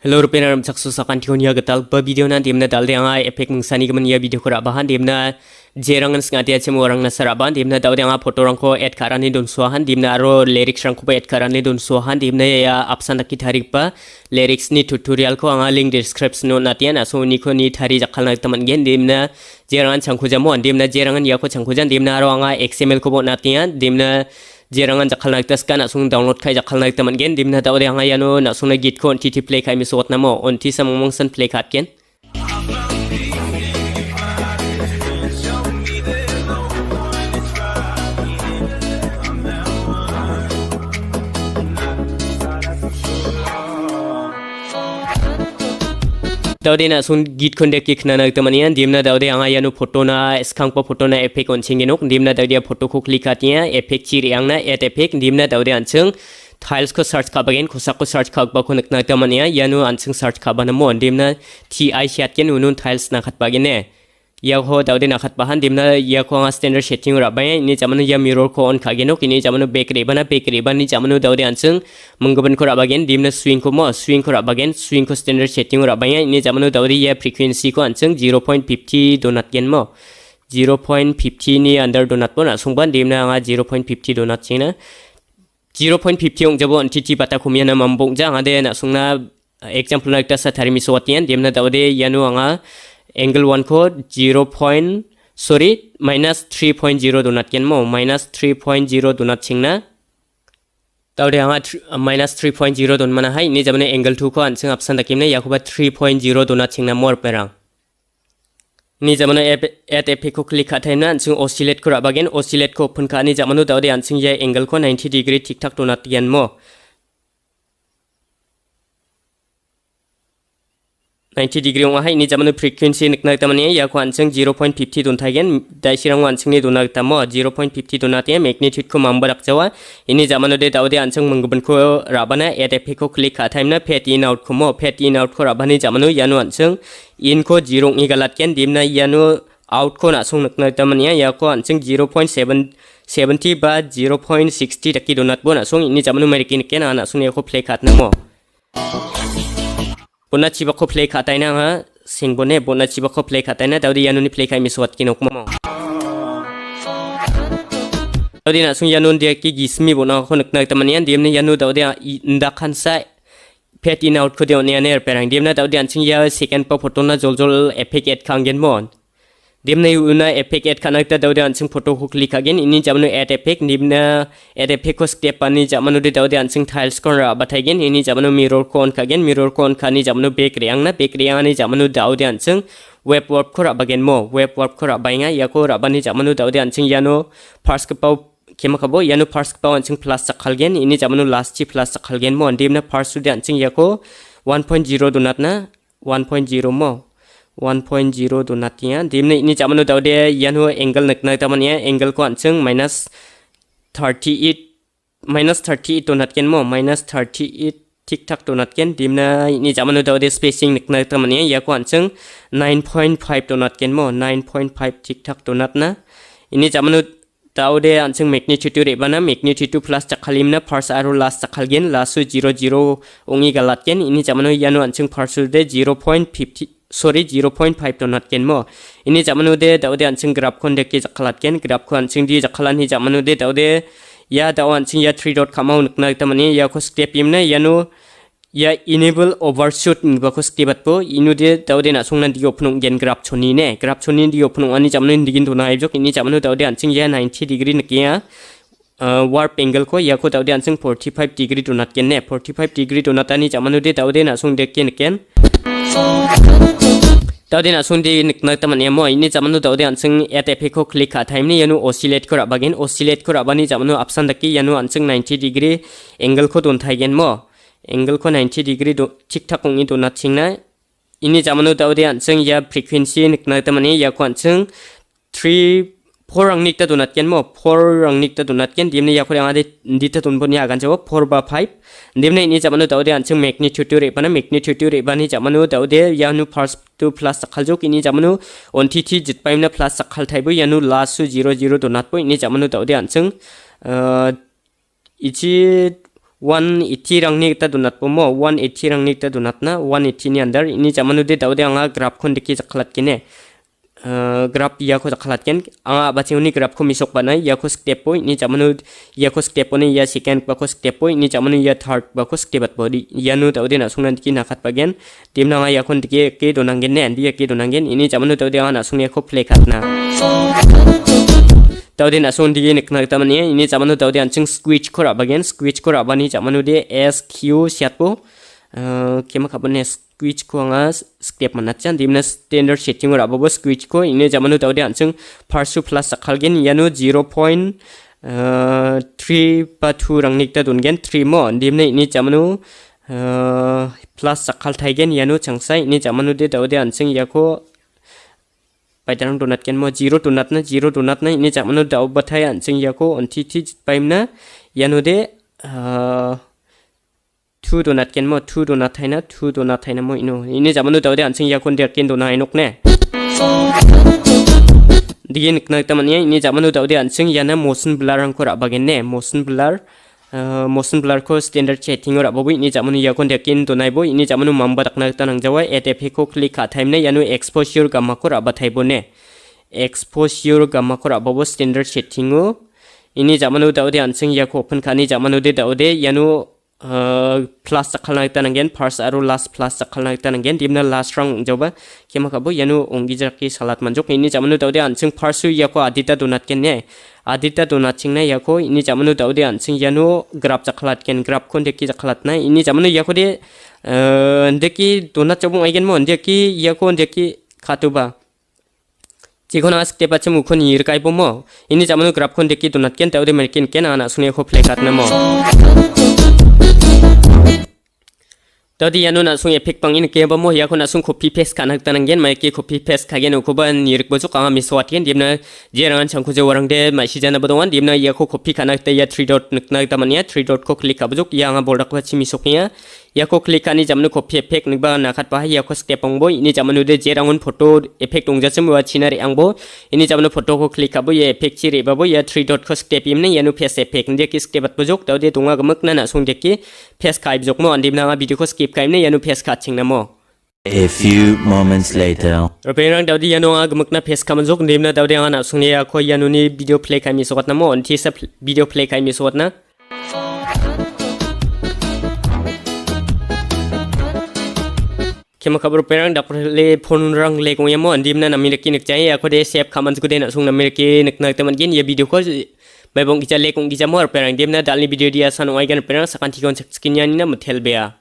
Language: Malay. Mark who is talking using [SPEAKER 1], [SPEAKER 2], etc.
[SPEAKER 1] Hello rupiah dalam caksu sakan tiun ya getal ba video na dimna dal de anga efek mungsani kemen ya video kora bahan dimna jerangan sengaja cemu orang nasaraban dimna dal de anga foto rangko add karani don suahan dimna aro lyrics rangko ba add karani don suahan dimna ya apsan taki tarik pa lyrics ni tutorial ko anga link description no natian aso ni ko ni thari jakal na teman gen dimna jerangan changku jamon dimna jerangan ya ko changku jan dimna aro anga xml ko bo natian dimna jerangan jakal naik tas kan asung download kai jakal naik teman gen dimna tahu dia ngai anu nasung na git ko onti play kai misot namo onti samong san play kat ken tahu dia nasung git kon dek kena naik teman yan dimna tahu dia ngai anu foto na skang pa foto na efek on singenok dimna tahu dia foto ko klik katnya efek ciri yang na add efek dimna tahu dia ansung tiles ko search ka bagen kosak ko search ka ba ko nak naik teman ya yanu ansung search ka ba na mon dimna ti chat ken unun tiles na khat bagen ne ya ho tahu dia nak khat bahan dimna ya ko standard setting ra ba ini zaman ya mirror ko on kagenok ini zaman back reban ni zaman tahu dia ansung menggaban ko ra bagen dimna swing ko ra bagen swing ko standard setting ra ba ini zaman tahu dia frequency ko ansung 0.50 donat gen mo 0.50 ni under donat pun asung ban dimna nga 0.50 donat china 0.50 ong jabo antiti bata kumia na mambong jang ade na sungna example na ta sa thari miswatian dimna tahu dia yanu anga angle 1 ko minus 3.0 donat ken mo minus 3.0 donat chingna tahu dia anga minus 3.0 don mana hai ni jamane angle 2 ko ansing option dakimne yakuba 3.0 donat chingna more perang ni jamane add effect ko click khathai na ansing oscillate ko rabagen oscillate ko open ka ni jamanu tahu dia ansing ya angle ko 90 degree thik thak donat gen mo 90 degree ong hai ni jamanu frequency nikna tamani ya ko anseng 0.50 don thagen dai sirang anseng ni dona tamo 0.50 dona te magnitude ko mambarak jawa ini jamanu de tawde anseng mangguban ko rabana add effect ko click ka time na fade in out ko mo fade in out ko rabani jamanu yanu anseng in ko 0 ngi galat ken dimna yanu out ko na sung nikna tamani ya ko anseng 0.70 ba 0.60 taki donat bona sung ini jamanu merikin ken ana sung ya ko play kat na mo bona chiba ko play khatai na ha singbone bona chiba ko play khatai na tawdi yanu ni play kai miswat kinok mo tawdi na sung yanu dia ki gismi bona ko nakna tamanian dimni yanu tawdi inda khansa fade in out ko de ne ne perang dimna tawdi ansing ya second pa photo na joljol effect add khangen mon dimna una effect add khanakta tawdi ansing photo ko click again ini jamanu add effect dimna add effect ko step ani jamanu de tawdi ansing tiles ko ra bathaigen ini jamanu mirror ko on kagen mirror ko on khani jamanu back reang ani jamanu tawdi ansing web warp ko ra bagen mo web warp ko ra bainga ya ko ra bani jamanu tawdi ansing yano first ko pau kema kabo yano first ko ansing plus sakhalgen ini jamanu last chi plus sakhalgen mo dimna first de ansing ya ko 1.0 donat na 1.0 mo 1.0 donatnya dimne ini jamanu tawde yanu angle nakna tamania angle ko anseng minus 38 donat ken mo minus 38 tik tak donat ken dimna ini jamanu tawde spacing nakna tamania ya ko anseng 9.5 donat ken mo 9.5 tik tak donat na ini jamanu tawde anseng magnitude rebana magnitude plus chakhalimna first aro last chakhalgen last 00 ongi galat ken ini jamanu yanu anseng first de 0.5 donat ken mo ini jamanu de tawde anseng graph kon de ke jakhalat ken graph ko anseng di jakhalan hi jamanu de tawde ya daw anseng ya 3 dot kamau nakna tamani ya ko step imna yanu ya enable overshoot ni ba ko step po inu de tawde na sungna di opnung gen graph choni ne graph choni di opnung ani jamanu digin to na ibjok ini jamanu tawde anseng ya 90 degree nakia warp angle ko ya ko tawde anseng 45 degree donat ken ne 45 degree donat ani jamanu de tawde na sung de ken tawde na sung de nikna tamani mo ini jamanu tawde anseng add effect ko click ka time ni yanu oscillate ko rabagen oscillate ko rabani jamanu option daki yanu anseng 90 degree angle ko don thaigen mo angle ko 90 degree do tik tak ongi donat chingna ini jamanu tawde anseng ya frequency nikna tamani ya ko anseng 4 rang nikta donat ken mo 4 rang nikta donat ken dimne ya ko anga de ndita ton bon ya gan jaw 4 ba 5 dimne ini jamanu tawde anseng magnitude re bani jamanu tawde yanu first to plus sakhaljok ini jamanu ontiti jitpaimna plus sakhal thaibu yanu last 00 donat po ini jamanu tawde anseng ichi 180 rangni kita donat pomo 180 rangni kita donatna 180 ni andar ini jamanu de daude anga graph kon deki jaklat kene graph ya ko jaklat ken anga bachuni graph ko misok banai ya ko step point ni jamanu ya ko step oni ya second ba ko step point ni jamanu ya third ba ko step at body yanu daude na sungnan ki nakat bagen timna anga ya kon deki ke donangen ne andi ke donangen ini jamanu daude anga na sungye ko play katna daude na son dige nikna tamani ini jamanu daude anching switch ko rabagen switch ko rabani jamanu de sq siatpo kema kabane switch ko anga step manachan dimna standard setting rababo switch ko ini jamanu daude anching parsu plus sakhalgen yanu 0.3 pa 2 rangnik ta dongen 3 mo dimna ini jamanu plus sakhal thaigen yanu changsai ini jamanu de daude anching yako Paidang donat ken mo 0 donat na ini jamanu dau bathai anching yako onti ti paimna yanu de 2 donat ken mo 2 donat thaina mo ino ini jamanu dau de anching yakon de ken donai nok ne digin knak tamani ini jamanu dau de anching yana motion blur ang ko rabagen ne motion blur ko standard setting ora bobi ini jamanu yakon de ken donai bo ini jamanu mamba takna tanang jawai etf ko click athaimne yanu exposure gamma ko rabathai bo ne exposure gamma ko rababo standard setting o ini jamanu daude anching yako open khani jamanu de daude yanu plus sakhalna tanangen first aro last plus sakhalna tanangen dimna last rang joba kema kabo yanu ongi jaki salat manjok ini jamanu daude anching first yako adita donat ken ne adita donat chingna yako ini jamanu daude anching yanu graph sakhalat ken graph kon deki sakhalat na ini jamanu yako de ndeki donat chobung aigen mo ndeki yako ndeki khatuba Jikon as step acha mukon yir kai bomo ini jamanu graph kon deki donat ken taude merkin ken ana sune ko play katna mo Tadi yanu na sung effect pang in ke bomo ya ko na sung copy paste kan hak tanang gen mai ke copy paste kagen ko ban yir bo juk anga miswat ken dimna jerangan changku je warang de mai sijana bodongan dimna ya ko copy kan hak te ya 3 dot nikna tamania 3 dot ko click abjuk ya anga bordak ba chimi soknya ya ko click ani jamnu copy effect nikba na khat pa ya ko step pang bo ini jamnu de jerangun photo effect ong jasem wa chinari angbo ini jamnu photo ko click abo ya effect chi re babo ya 3 dot ko step imne yanu face effect de ki step at bojok tawde tunga gamak na sung de ki face kai bjok mo andimna nga video ko skip kai ne yanu face ka chingna mo
[SPEAKER 2] A few moments later.
[SPEAKER 1] Repairang daudi yanu nga gamak na face ka manjok ndimna daudi nga na sung ya ko yanu ni video play kai mi sokat na mo anti sa video play kai mi sokat na Kema kabar perang dapur le phone rang le ko yamo andim na namir ki nek chai ya ko de save khaman ko de na sung namir ki nek na teman gen ye video ko bai bong ki cha le kong ki cha mor perang dim na dalni video dia san oi gan perang sakan ti kon skin yani na muthel bea